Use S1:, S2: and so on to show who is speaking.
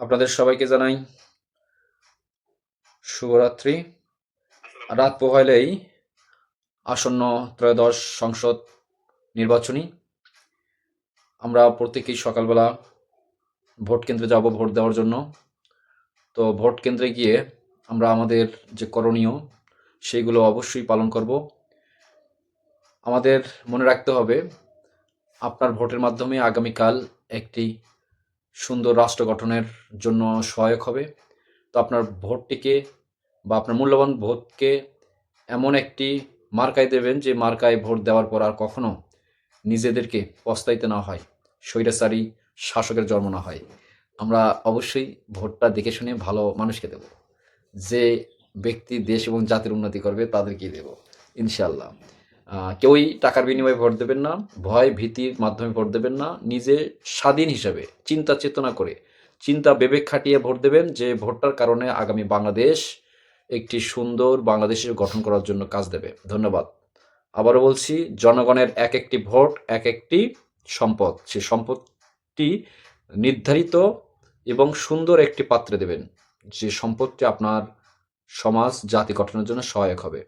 S1: আপনাদের সবাইকে জানাই শুভরাত্রি। রাত পোহাইলেই আসন্ন ত্রয়োদশ সংসদ নির্বাচনী। আমরা প্রত্যেকেই সকালবেলা ভোট কেন্দ্রে যাব ভোট দেওয়ার জন্য। তো ভোট কেন্দ্রে গিয়ে আমরা আমাদের যে করণীয় সেইগুলো অবশ্যই পালন করব। আমাদের মনে রাখতে হবে আপনার ভোটের মাধ্যমে আগামীকাল একটি সুন্দর রাষ্ট্র গঠনের জন্য সহায়ক হবে। তো আপনার ভোটটিকে বা আপনার মূল্যবান ভোটকে এমন একটি মার্কায় দেবেন যে মার্কায় ভোট দেওয়ার পর আর কখনো নিজেদেরকে পস্তাইতে না হয়, স্বৈরাচারী শাসকের জন্ম না হয়। আমরা অবশ্যই ভোটটা দেখে শুনে ভালো মানুষকে দেব, যে ব্যক্তি দেশ এবং জাতির উন্নতি করবে তাদেরকেই দেব ইনশাল্লাহ। কেউই টাকার বিনিময়ে ভোট দেবেন না, ভয় ভীতির মাধ্যমে ভোট দেবেন না। নিজে স্বাধীন হিসাবে চিন্তা চেতনা করে চিন্তা বিবেক খাটিয়ে ভোট দেবেন, যে ভোটটার কারণে আগামী বাংলাদেশ একটি সুন্দর বাংলাদেশের গঠন করার জন্য কাজ দেবে। ধন্যবাদ। আবারও বলছি, জনগণের এক একটি ভোট এক একটি সম্পদ। সে সম্পদটি নির্ধারিত এবং সুন্দর একটি পাত্রে দেবেন, যে সম্পদটি আপনার সমাজ জাতি গঠনের জন্য সহায়ক হবে।